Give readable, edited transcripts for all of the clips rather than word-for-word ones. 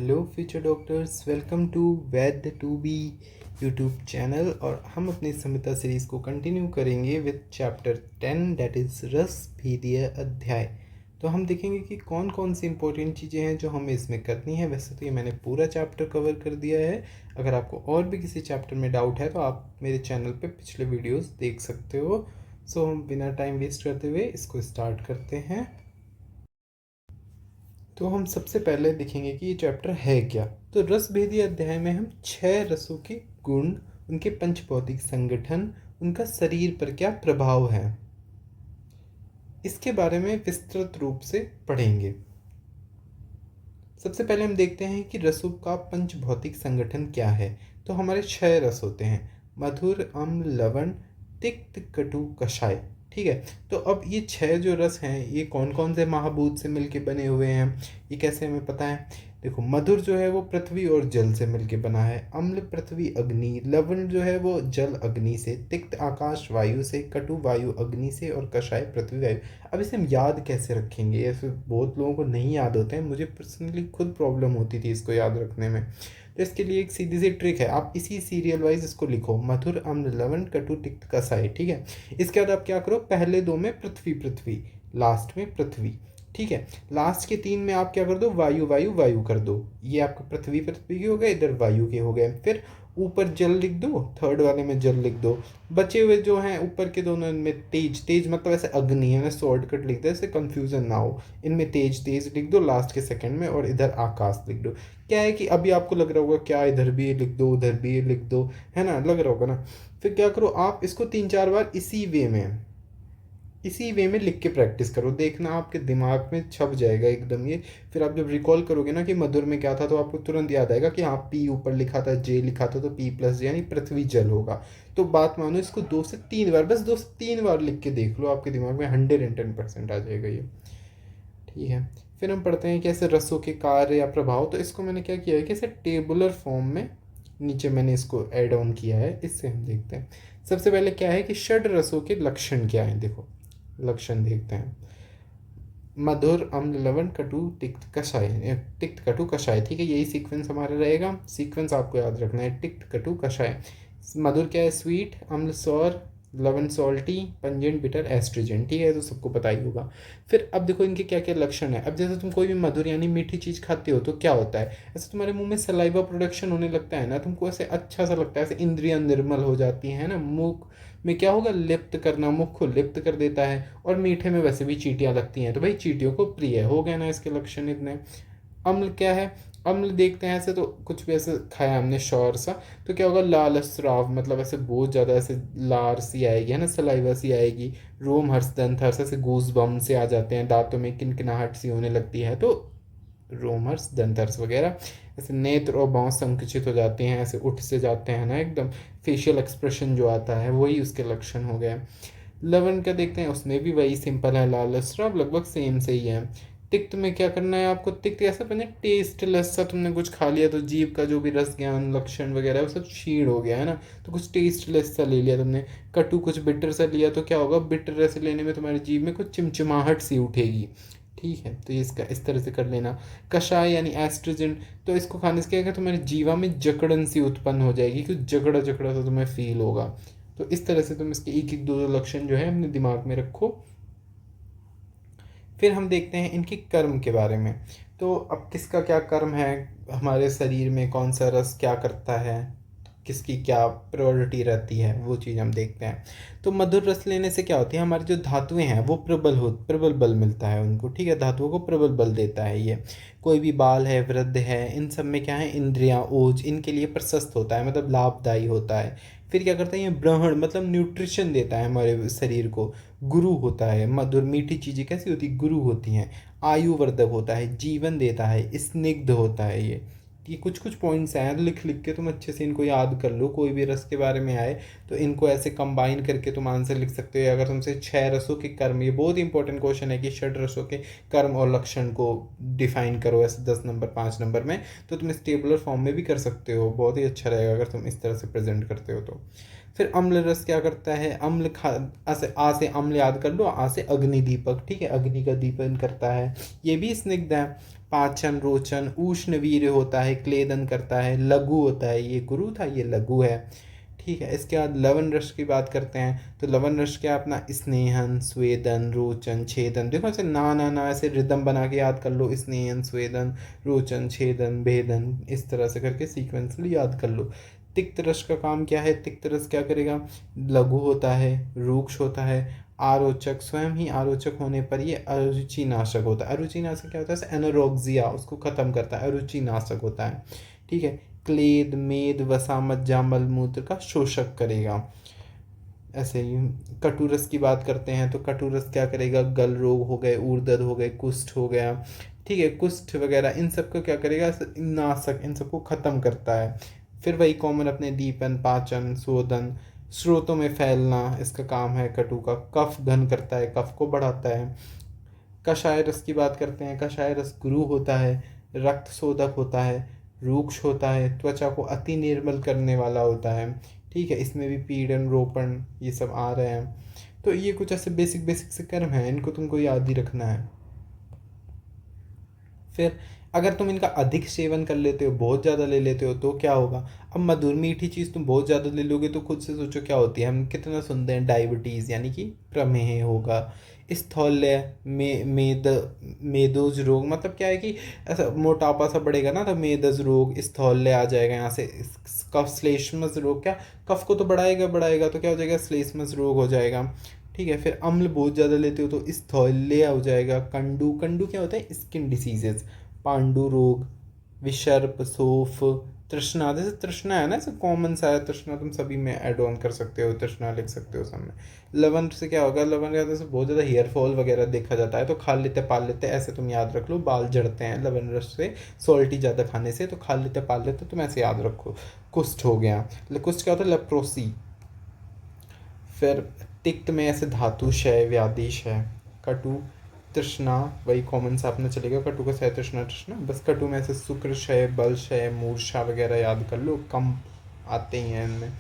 Hello future doctors, welcome to Vaidya to be YouTube channel. और हम अपनी संहिता सीरीज़ को कंटिन्यू करेंगे विद चैप्टर 10 दैट इज़ रस भेदीय अध्याय। तो हम देखेंगे कि कौन कौन सी इंपॉर्टेंट चीज़ें हैं जो हमें इसमें करनी है। वैसे तो ये मैंने पूरा चैप्टर कवर कर दिया है। अगर आपको और भी किसी चैप्टर में डाउट है तो आप मेरे चैनल पे पिछले वीडियोस देख सकते हो। सो हम बिना टाइम वेस्ट करते हुए इसको स्टार्ट करते हैं। तो हम सबसे पहले देखेंगे कि ये चैप्टर है क्या। तो रस भेदी अध्याय में हम 6 रसों के गुण, उनके पंचभौतिक संगठन, उनका शरीर पर क्या प्रभाव है, इसके बारे में विस्तृत रूप से पढ़ेंगे। सबसे पहले हम देखते हैं कि रसों का पंचभौतिक संगठन क्या है। तो हमारे 6 रस होते हैं: मधुर, अम्ल, लवण, तिक्त, कटु, कषाय। ठीक है। तो अब ये 6 जो रस हैं ये कौन कौन से महाभूत से मिलके बने हुए हैं, ये कैसे हमें पता है। देखो, मधुर जो है वो पृथ्वी और जल से मिलके बना है। अम्ल पृथ्वी अग्नि, लवण जो है वो जल अग्नि से, तिक्त आकाश वायु से, कटु वायु अग्नि से, और कषाय पृथ्वी वायु। अब इसे हम याद कैसे रखेंगे, ऐसे बहुत लोगों को नहीं याद होते हैं। मुझे पर्सनली खुद प्रॉब्लम होती थी इसको याद रखने में। तो इसके लिए एक सीधी सी ट्रिक है, आप इसी सीरियल वाइज इसको लिखो: मधुर, अम्ल, लवण, कटु, तिक्त, कषाय। ठीक है। इसके बाद आप क्या करो, पहले 2 में पृथ्वी पृथ्वी, लास्ट में पृथ्वी। ठीक है। लास्ट के 3 में आप क्या कर दो, वायु वायु वायु कर दो। ये आपका पृथ्वी पृथ्वी के हो गए, इधर वायु के हो गए। फिर ऊपर जल लिख दो, थर्ड वाले में जल लिख दो। बचे हुए जो हैं ऊपर के दोनों, इनमें तेज तेज मतलब ऐसे अग्नि है, शॉर्टकट लिख दो, इससे कंफ्यूजन ना हो। इनमें तेज तेज लिख दो लास्ट के सेकंड में, और इधर आकाश लिख दो। क्या है कि अभी आपको लग रहा होगा क्या इधर भी ये लिख दो उधर भी ये लिख दो, है ना, लग रहा होगा ना। फिर क्या करो, आप इसको 3-4 बार इसी वे में लिख के प्रैक्टिस करो, देखना आपके दिमाग में छप जाएगा एकदम ये। फिर आप जब रिकॉल करोगे ना कि मधुर में क्या था, तो आपको तुरंत याद आएगा कि हाँ, पी ऊपर लिखा था, जे लिखा था, तो पी प्लस जे यानी पृथ्वी जल होगा। तो बात मानो, इसको 2 से 3 बार, बस 2 से 3 बार लिख के देख लो, आपके दिमाग में 110% आ जाएगा ये। ठीक है। फिर हम पढ़ते हैं कि ऐसे रसों के कार्य या प्रभाव। तो इसको मैंने क्या किया है कि ऐसे टेबुलर फॉर्म में नीचे मैंने इसको ऐड ऑन किया है, इससे हम देखते हैं। सबसे पहले क्या है कि षड रसों के लक्षण क्या है। देखो, लक्षण देखते हैं: मधुर, अम्ल, लवण, कटु, तिक्त, कषाय। तिक्त, कटु, कषाय। ठीक है, यही सीक्वेंस हमारा रहेगा। सीक्वेंस आपको याद रखना है: तिक्त, कटु, कषाय। मधुर क्या है, स्वीट, अम्ल सॉर, लवण सॉल्टी, पंजेंट बिटर, एस्ट्रिजेंट। ठीक है, तो सबको पता ही होगा। फिर अब देखो इनके क्या क्या लक्षण है। अब जैसे तुम कोई भी मधुर यानी मीठी चीज़ खाते हो तो क्या होता है, ऐसे तुम्हारे मुंह में सलाइवा प्रोडक्शन होने लगता है ना, तुमको ऐसे अच्छा सा लगता है, ऐसे इंद्रियां निर्मल हो जाती है ना। मुख में क्या होगा, लिप्त करना, मुख को लिप्त कर देता है। और मीठे में वैसे भी चींटियां लगती हैं, तो भाई चींटियों को प्रिय हो गया ना, इसके लक्षण इतने। अम्ल क्या है, अम्ल देखते हैं ऐसे, तो कुछ भी ऐसे खाया हमने शौर सा, तो क्या होगा, लाल स्राव, मतलब ऐसे बहुत ज़्यादा ऐसे लार सी आएगी, है ना, सलाइवा सी आएगी। रोम हर्ष, दंत हर्ष, ऐसे गूज बम से आ जाते हैं, दांतों में किनकिनाहट सी होने लगती है, तो रोम हर्ष, दंत हर्ष वगैरह। ऐसे नेत्र और बाँह संकुचित हो जाते हैं, ऐसे उठ से जाते हैं ना एकदम। फेशियल एक्सप्रेशन जो आता है वही उसके लक्षण हो गए। लवण का देखते हैं, उसमें भी वही सिंपल है, लाल स्राव, लगभग सेम से ही है। तिक्त में क्या करना है आपको, तिक्त कैसा बने, टेस्टलेस सा, तुमने कुछ खा लिया तो जीभ का जो भी रस ज्ञान लक्षण वगैरह है वो सब क्षीण हो गया, है ना, तो कुछ टेस्टलेस सा ले लिया तुमने। कटु कुछ बिटर सा लिया, तो क्या होगा, बिटर रस लेने में तुम्हारी जीभ में कुछ चिमचिमाहट सी उठेगी। ठीक है, तो ये इसका इस तरह से कर लेना। कषाय यानी एस्ट्रोजन, तो इसको खाने से क्या होगा, तुम्हारी जीवा में जकड़न सी उत्पन्न हो जाएगी, कुछ जकड़ा जकड़ा सा तुम्हें फील होगा। तो इस तरह से तुम इसके एक एक दो दो लक्षण जो है अपने दिमाग में रखो। फिर हम देखते हैं इनके कर्म के बारे में। तो अब किसका क्या कर्म है, हमारे शरीर में कौन सा रस क्या करता है, किसकी क्या प्रायोरिटी रहती है, वो चीज़ हम देखते हैं। तो मधुर रस लेने से क्या होती है, हमारी जो धातुएं हैं वो प्रबल बल मिलता है उनको। ठीक है, धातुओं को प्रबल बल देता है ये। कोई भी बाल है, वृद्ध है, इन सब में क्या है, इंद्रियां, ओज, इनके लिए प्रशस्त होता है, मतलब लाभदायी होता है। फिर क्या करता है ये, ब्रहण मतलब न्यूट्रिशन देता है हमारे शरीर को। गुरु होता है, मधुर मीठी चीज़ें कैसी होती, गुरु होती हैं। आयुवर्धक होता है, जीवन देता है, स्निग्ध होता है ये कुछ कुछ पॉइंट्स हैं, लिख लिख के तुम अच्छे से इनको याद कर लो। कोई भी रस के बारे में आए तो इनको ऐसे कंबाइन करके तुम आंसर लिख सकते हो। अगर तुमसे 6 रसों के कर्म, ये बहुत इंपॉर्टेंट क्वेश्चन है कि षड रसों के कर्म और लक्षण को डिफाइन करो ऐसे 10 नंबर 5 नंबर में, तो तुम इस टेबुलर फॉर्म में भी कर सकते हो। बहुत ही अच्छा रहेगा अगर तुम इस तरह से प्रेजेंट करते हो तो। फिर अम्ल रस क्या करता है, अम्ल खा आ से अम्ल याद कर लो, आ से अग्नि दीपक, ठीक है, अग्नि का दीपन करता है, ये भी स्निग्ध है। पाचन रोचन उष्ण वीर्य होता है, क्लेदन करता है, लघु होता है, ये गुरु था, ये लघु है, ठीक है। इसके बाद लवन रस की बात करते हैं, तो लवन रस क्या अपना स्नेहन स्वेदन रोचन छेदन, देखो ऐसे ना ऐसे रिदम बना के याद कर लो, स्नेहन स्वेदन रोचन छेदन भेदन, इस तरह से करके सीक्वेंसली याद कर लो। तिक्त रस का काम क्या है, तिक्त रस क्या करेगा, लघु होता है, रूक्ष होता है, आरोचक, स्वयं ही आरोचक होने पर ये अरुचि नाशक होता है। अरुचि नाशक क्या होता है, एनोरोक्सिया, उसको खत्म करता है, अरुचि नाशक होता है, ठीक है। क्लेद मेद वसा मज्जा मलमूत्र का शोषक करेगा। ऐसे ही कटुरस की बात करते हैं, तो कटुरस क्या करेगा, गल रोग हो गए, ऊर्दद हो गए, कुष्ठ हो गया, ठीक है, कुष्ठ वगैरह इन सबको क्या करेगा, नाशक, इन सबको खत्म करता है। फिर वही कॉमन अपने दीपन पाचन शोधन स्रोतों में फैलना, इसका काम है कटु का। कफ घन करता है, कफ को बढ़ाता है। कषाय रस की बात करते हैं, कषाय रस गुरु होता है, रक्त शोधक होता है, रूक्ष होता है, त्वचा को अति निर्मल करने वाला होता है, ठीक है। इसमें भी पीड़न रोपण ये सब आ रहे हैं। तो ये कुछ ऐसे बेसिक बेसिक से कर्म हैं, इनको तुमको याद ही रखना है। फिर अगर तुम इनका अधिक सेवन कर लेते हो, बहुत ज़्यादा ले लेते हो, तो क्या होगा, अब मधुर मीठी चीज़ तुम बहुत ज़्यादा ले लोगे तो खुद से सोचो क्या होती है, हम कितना सुनते हैं डायबिटीज़ यानी कि प्रमेह होगा, स्थौल्य मेदोज रोग, मतलब क्या है कि ऐसा मोटापा सा बढ़ेगा ना, तो मेदज रोग, स्थौल्य आ जाएगा यहाँ से, कफ श्लेष्मस रोग, क्या कफ को तो बढ़ाएगा बढ़ाएगा, तो क्या हो जाएगा, श्लेष्मस रोग हो जाएगा, ठीक है। फिर अम्ल बहुत ज़्यादा लेते हो तो स्थौल्य हो जाएगा। कंडू, कंडू क्या होता है, स्किन डिसीजेज, पांडु रोग, विषर्प सोफ, तृष्णा, जैसे तृष्णा है ना, ऐसे कॉमन सा है तृष्णा, तुम सभी में ऐड ऑन कर सकते हो, तृष्णा लिख सकते हो सब में। लवन से क्या होगा, लवन का से बहुत ज़्यादा हेयर फॉल वगैरह देखा जाता है, तो खा लेते पाल लेते, ऐसे तुम याद रख लो, बाल झड़ते हैं लवन रस से, सॉल्टी ज़्यादा खाने से, तो खा लेते पाल लेते, तुम ऐसे याद रखो। कुष्ठ हो गया, कुष्ठ क्या होता है, लेप्रोसी। फिर तिक्त में ऐसे धातु क्षय व्याधि क्षय। कटु तृष्णा, वही कॉमन सा अपना चलेगा, कटु का क्षय तृष्णा तृष्णा, बस कटु में ऐसे शुक्र क्षय बल क्षय मूर्छा वगैरह याद कर लो, कम आते ही हैं इनमें।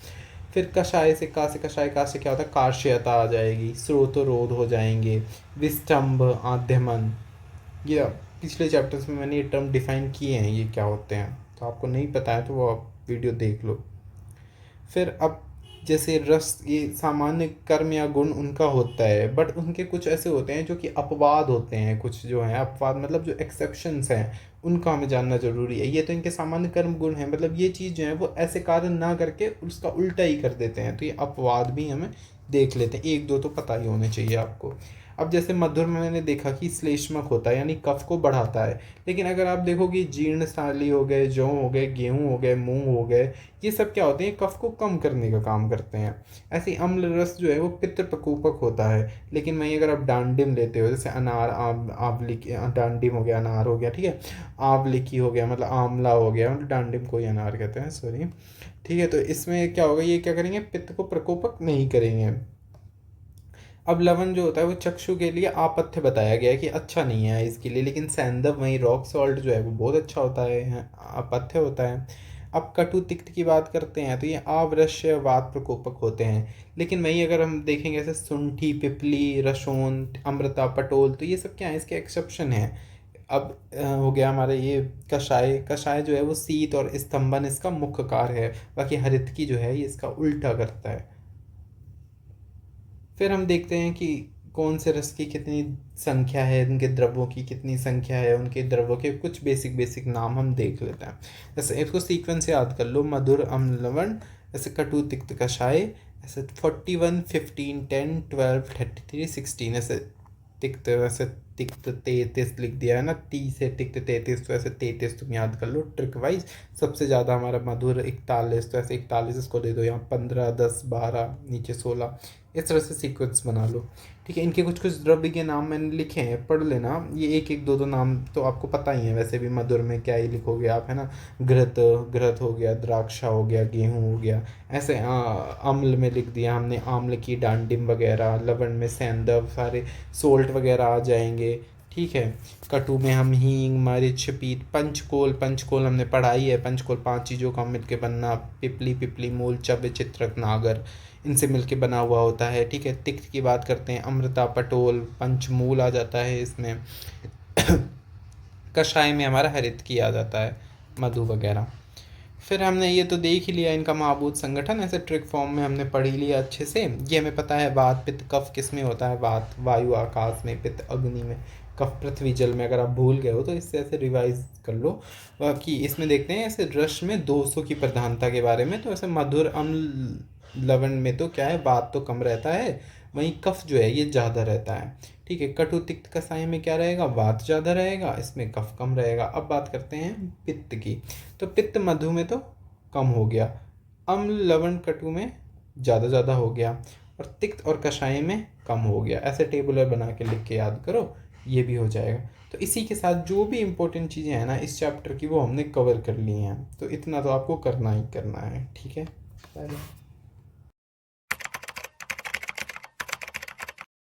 फिर कषाय से कषाय का से क्या होता है, कार्श्यता आ जाएगी, स्रोतरोध हो जाएंगे, विस्तंभ आद्यमन, ये पिछले चैप्टर्स में मैंने ये टर्म डिफाइन किए हैं, ये क्या होते हैं, तो आपको नहीं पता है तो वो आप वीडियो देख लो। फिर अब जैसे रस, ये सामान्य कर्म या गुण उनका होता है, बट उनके कुछ ऐसे होते हैं जो कि अपवाद होते हैं, कुछ जो हैं अपवाद, मतलब जो एक्सेप्शंस हैं, उनका हमें जानना जरूरी है। ये तो इनके सामान्य कर्म गुण हैं, मतलब ये चीज़ जो है वो ऐसे कार्य ना करके उसका उल्टा ही कर देते हैं, तो ये अपवाद भी हमें देख लेते हैं, एक दो तो पता ही होने चाहिए आपको। अब जैसे मधुर में मैंने देखा कि श्लेष्मक होता है, यानी कफ को बढ़ाता है, लेकिन अगर आप देखोगे जीर्ण साली हो गए, जौ हो गए, गेहूँ हो गए, मूंग हो गए, ये सब क्या होते हैं, कफ को कम करने का काम करते हैं। ऐसे ही अम्ल रस जो है वो पित्त प्रकोपक होता है, लेकिन वहीं अगर आप डांडिम लेते हो, जैसे अनार आंवली डांडिम हो गया, अनार हो गया, ठीक है, आंवलिकी हो गया, मतलब आंवला हो गया, मतलब डांडिम को ही अनार कहते हैं, सॉरी, ठीक है। तो इसमें क्या होगा, ये क्या करेंगे, पित्त को प्रकोपक नहीं करेंगे। अब लवण जो होता है वो चक्षु के लिए आपथ्य बताया गया है कि अच्छा नहीं है इसके लिए, लेकिन सैंधव वहीं रॉक सॉल्ट जो है वो बहुत अच्छा होता है, अपथ्य होता है। अब कटु तिक्त की बात करते हैं तो ये आवृष्य वात प्रकोपक होते हैं, लेकिन वहीं अगर हम देखेंगे जैसे सुंठी पिपली रसोन अमृता पटोल, तो ये सब क्या है, इसके एक्सेप्शन है। अब हो गया हमारा ये कषाय, कषाय जो है वो शीत और स्तंभन इसका मुख्य कार्य है, बाकी हरितकी जो है ये इसका उल्टा करता है। फिर हम देखते हैं कि कौन से रस की कितनी संख्या है, उनके द्रव्यों की कितनी संख्या है, उनके द्रव्यों के कुछ बेसिक बेसिक नाम हम देख लेते हैं। जैसे इसको सीक्वेंस से याद कर लो, मधुर अम्ल लवण, ऐसे कटु तिक्त कषाय, ऐसे 41 15 10 12 33 16, ऐसे तिक्त, वैसे तिक्त 33 लिख दिया है ना, टी से तिक्त 33, तो ऐसे 33 तुम याद कर लो ट्रिक वाइज। सबसे ज़्यादा हमारा मधुर 41, तो ऐसे 41 इसको दे दो यहाँ, 15 10 12 नीचे 16, इस तरह से सीक्वेंस बना लो, ठीक है। इनके कुछ कुछ द्रव्य के नाम मैंने लिखे हैं, पढ़ लेना, ये एक एक दो दो नाम तो आपको पता ही है वैसे भी, मधुर में क्या ही लिखोगे आप, है ना, घृत, घृत हो गया, द्राक्षा हो गया, गेहूँ हो गया, ऐसे अम्ल में लिख दिया हमने आम्ल की डांडिम वगैरह, लवण में सैंधव, सारे सोल्ट वगैरह आ जाएंगे, ठीक है। कटु में हम हींग, मरीच, पीत, पंचकोल, पंचकोल हमने पढ़ाई है। पंचकोल 5 चीज़ों का मिलके बनना, पिपली, पिपली मूल, चव्य, चित्रक, नागर, इनसे मिलके बना हुआ होता है। ठीक है। तिक्त की बात करते हैं, अमृता, पटोल, पंचमूल आ जाता है इसमें। कषाय में हमारा हरितकी आ जाता है, मधु वगैरह। फिर हमने ये तो देख ही लिया इनका महाभूत संगठन, ऐसे ट्रिक फॉर्म में हमने पढ़ ही लिया अच्छे से। ये हमें पता है वात, पित्त, कफ किस में होता है। वात वायु आकाश में, पित्त अग्नि में, कफ पृथ्वी जल में। अगर आप भूल गए हो तो इससे ऐसे रिवाइज कर लो। कि इसमें देखते हैं ऐसे रस में दोषों की प्रधानता के बारे में। तो ऐसे मधुर, अम्ल, लवण में तो क्या है, वात तो कम रहता है, वहीं कफ जो है ये ज़्यादा रहता है। ठीक है। कटु, तिक्त, कषाय में क्या रहेगा, वात ज़्यादा रहेगा, इसमें कफ कम रहेगा। अब बात करते हैं पित्त की। तो पित्त मधु में तो कम हो गया, अम्ल, लवण, कटु में ज़्यादा ज़्यादा हो गया, और तिक्त और कषाय में कम हो गया। ऐसे टेबुलर बना के लिख के याद करो, ये भी हो जाएगा। तो इसी के साथ जो भी इम्पोर्टेंट चीज़ें हैं ना इस चैप्टर की, वो हमने कवर कर ली हैं। तो इतना तो आपको करना ही करना है। ठीक है। Bye bye.